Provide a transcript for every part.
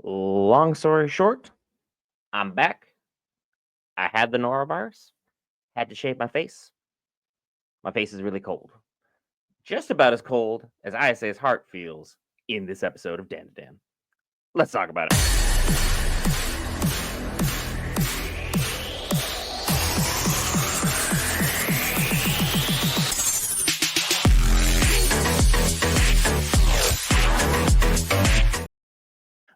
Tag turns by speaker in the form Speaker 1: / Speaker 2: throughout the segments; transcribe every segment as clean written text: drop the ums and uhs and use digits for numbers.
Speaker 1: Long story short, I'm back. I had the norovirus, had to shave my face. My face is really cold. Just about as cold as ISA's heart feels in this episode of Dan to Dan. Let's talk about it.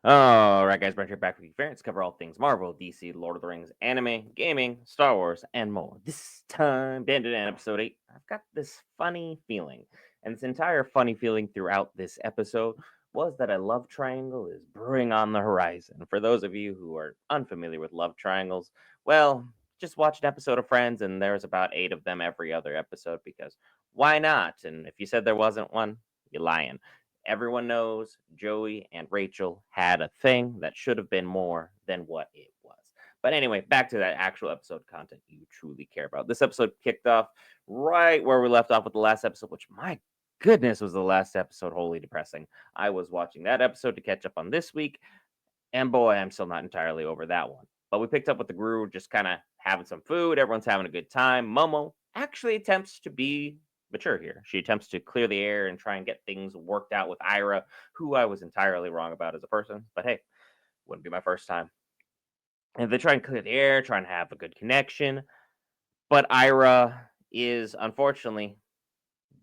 Speaker 1: Alright, guys, Brent here back with you. Ferrets cover all things Marvel, DC, Lord of the Rings, anime, gaming, Star Wars, and more. This time, Dan to Dan episode 8. I've got this funny feeling. And this entire funny feeling throughout this episode was that a love triangle is brewing on the horizon. For those of you who are unfamiliar with love triangles, well, just watch an episode of Friends, and there's about 8 of them every other episode because why not? And if you said there wasn't one, you're lying. Everyone knows Joey and Rachel had a thing that should have been more than what it was. But anyway, back to that actual episode content you truly care about. This episode kicked off right where we left off with the last episode, which my goodness was the last episode wholly depressing. I was watching that episode to catch up on this week, and boy, I'm still not entirely over that one. But we picked up with the Guru just kind of having some food. Everyone's having a good time. Momo actually attempts to be mature here. She attempts to clear the air and try and get things worked out with Ira, who I was entirely wrong about as a person. But hey, wouldn't be my first time. And they try and clear the air, trying to have a good connection. But Ira is unfortunately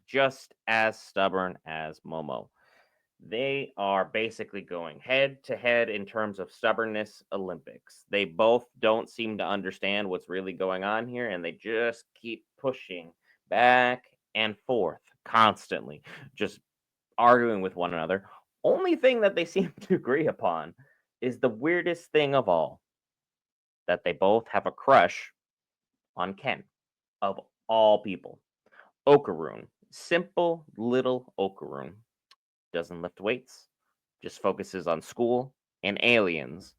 Speaker 1: just as stubborn as Momo. They are basically going head to head in terms of stubbornness Olympics. They both don't seem to understand what's really going on here, and they just keep pushing back and forth constantly, just arguing with one another. Only thing that they seem to agree upon is the weirdest thing of all, that they both have a crush on Ken, of all people. Okarun. Simple little Okarun. Doesn't lift weights, just focuses on school and aliens,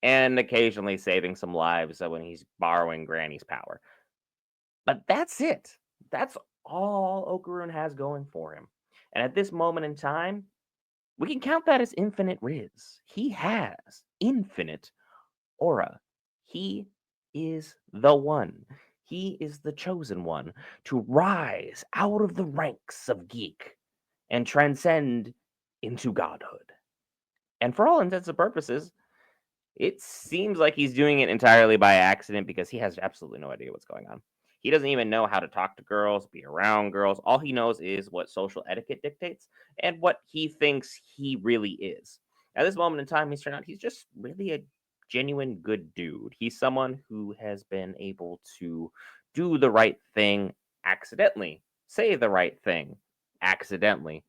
Speaker 1: and occasionally saving some lives when he's borrowing Granny's power. But that's it. That's all Okarun has going for him. And at this moment in time, we can count that as infinite Riz. He has infinite aura. He is the one. He is the chosen one to rise out of the ranks of Geek and transcend into godhood. And for all intents and purposes, it seems like he's doing it entirely by accident because he has absolutely no idea what's going on. He doesn't even know how to talk to girls, be around girls. All he knows is what social etiquette dictates and what he thinks he really is. At this moment in time, he's just really a genuine good dude. He's someone who has been able to do the right thing accidentally, say the right thing accidentally,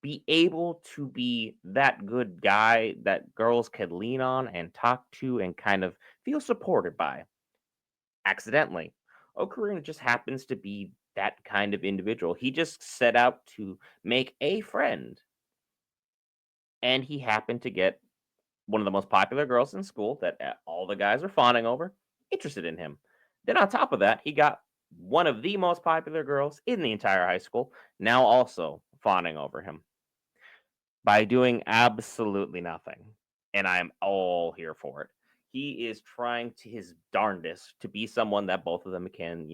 Speaker 1: be able to be that good guy that girls could lean on and talk to and kind of feel supported by accidentally. Okaruna just happens to be that kind of individual. He just set out to make a friend, and he happened to get one of the most popular girls in school that all the guys are fawning over interested in him. Then, on top of that, he got one of the most popular girls in the entire high school now also fawning over him by doing absolutely nothing. And I'm all here for it. He is trying to his darndest to be someone that both of them can,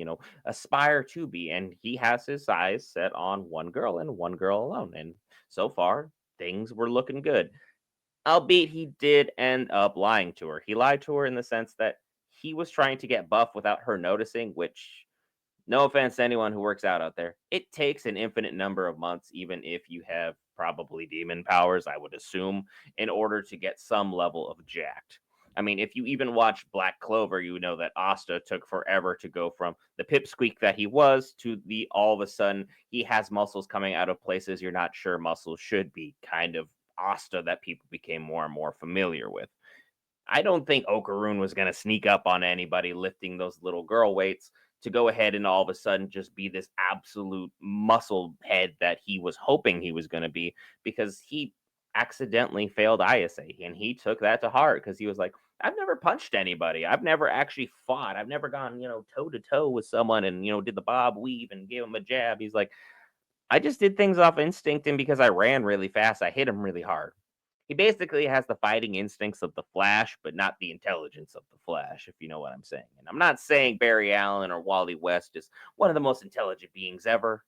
Speaker 1: aspire to be. And he has his eyes set on one girl and one girl alone. And so far, things were looking good. Albeit he did end up lying to her. He lied to her in the sense that he was trying to get buff without her noticing, which, no offense to anyone who works out there, it takes an infinite number of months, even if you have probably demon powers, I would assume, in order to get some level of jacked. I mean, if you even watch Black Clover, you know that Asta took forever to go from the pipsqueak that he was to the all of a sudden he has muscles coming out of places you're not sure muscles should be, kind of Asta that people became more and more familiar with. I don't think Okarun was going to sneak up on anybody lifting those little girl weights to go ahead and all of a sudden just be this absolute muscle head that he was hoping he was going to be, because he accidentally failed ISA and he took that to heart because he was like, I've never punched anybody. I've never actually fought. I've never gone, toe to toe with someone and, did the bob weave and gave him a jab. He's like, I just did things off instinct, and because I ran really fast, I hit him really hard. He basically has the fighting instincts of the Flash, but not the intelligence of the Flash, if you know what I'm saying. And I'm not saying Barry Allen or Wally West is one of the most intelligent beings ever,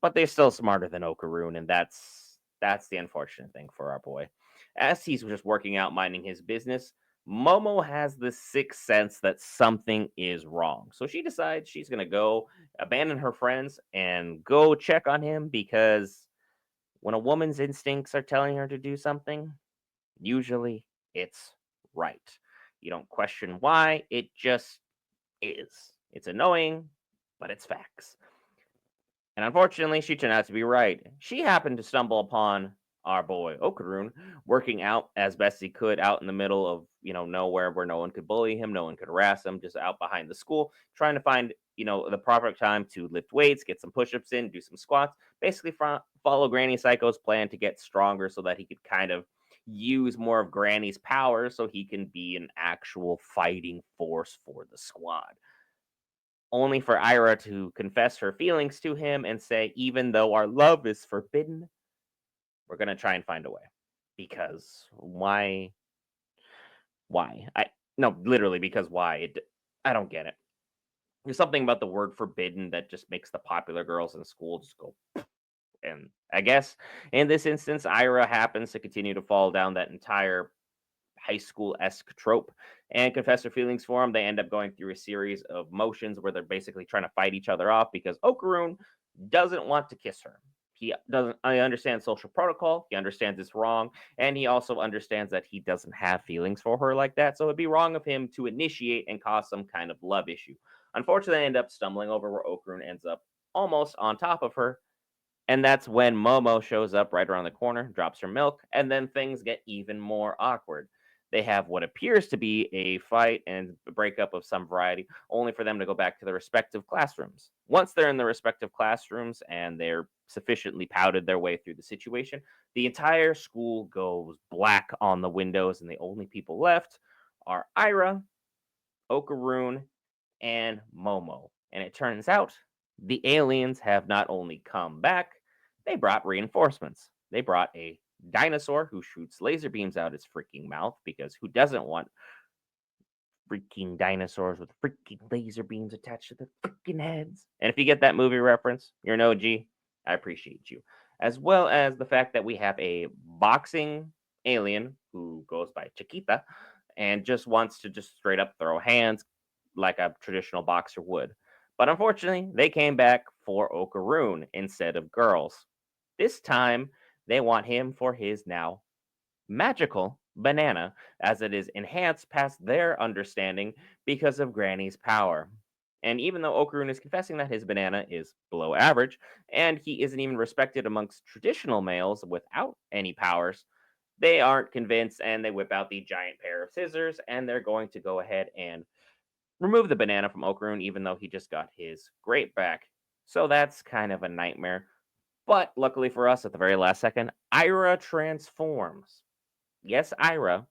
Speaker 1: but they're still smarter than Okarun, and that's the unfortunate thing for our boy. As he's just working out minding his business, Momo has this sixth sense that something is wrong. So she decides she's gonna go abandon her friends and go check on him because when a woman's instincts are telling her to do something, usually it's right. You don't question why, it just is. It's annoying, but it's facts. And unfortunately, she turned out to be right. She happened to stumble upon our boy Okarun working out as best he could out in the middle of, nowhere where no one could bully him, no one could harass him, just out behind the school, trying to find, the proper time to lift weights, get some push-ups in, do some squats, basically follow Granny Psycho's plan to get stronger so that he could kind of use more of Granny's power so he can be an actual fighting force for the squad, only for Ira to confess her feelings to him and say, even though our love is forbidden, we're going to try and find a way. Because why? Why? No, literally, because why? I don't get it. There's something about the word forbidden that just makes the popular girls in school just go. And I guess in this instance, Ira happens to continue to fall down that entire high school-esque trope and confess their feelings for him. They end up going through a series of motions where they're basically trying to fight each other off because Okarun doesn't want to kiss her. He doesn't. I understand social protocol. He understands it's wrong, and he also understands that he doesn't have feelings for her like that. So it'd be wrong of him to initiate and cause some kind of love issue. Unfortunately, they end up stumbling over where Okarun ends up almost on top of her, and that's when Momo shows up right around the corner, drops her milk, and then things get even more awkward. They have what appears to be a fight and a breakup of some variety, only for them to go back to their respective classrooms. Once they're in their respective classrooms and they're sufficiently pouted their way through the situation, the entire school goes black on the windows, and the only people left are Ira, Okarun, and Momo. And it turns out the aliens have not only come back, they brought reinforcements. They brought a dinosaur who shoots laser beams out its freaking mouth, because who doesn't want freaking dinosaurs with freaking laser beams attached to their freaking heads? And if you get that movie reference, you're an OG. I appreciate you. As well as the fact that we have a boxing alien who goes by Chiquita and just wants to just straight up throw hands like a traditional boxer would. But unfortunately, they came back for Okarun instead of girls. This time, they want him for his now magical banana, as it is enhanced past their understanding because of Granny's power. And even though Okarun is confessing that his banana is below average, and he isn't even respected amongst traditional males without any powers, they aren't convinced and they whip out the giant pair of scissors and they're going to go ahead and remove the banana from Okarun, even though he just got his grape back. So that's kind of a nightmare. But luckily for us, at the very last second, Ira transforms. Yes, Ira.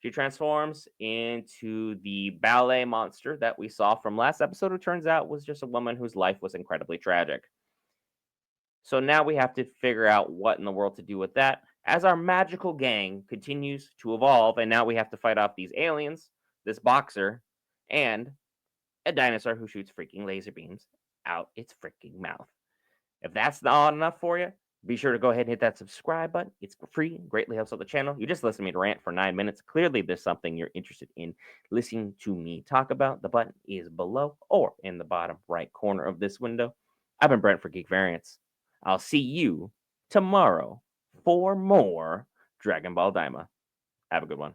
Speaker 1: She transforms into the ballet monster that we saw from last episode, who turns out was just a woman whose life was incredibly tragic. So now we have to figure out what in the world to do with that as our magical gang continues to evolve, and now we have to fight off these aliens, this boxer, and a dinosaur who shoots freaking laser beams out its freaking mouth. If that's not enough for you, be sure to go ahead and hit that subscribe button. It's free, greatly helps out the channel. You just listened to me rant for 9 minutes. Clearly, there's something you're interested in listening to me talk about. The button is below or in the bottom right corner of this window. I've been Brent for Geek Variants. I'll see you tomorrow for more Dragon Ball Daima. Have a good one.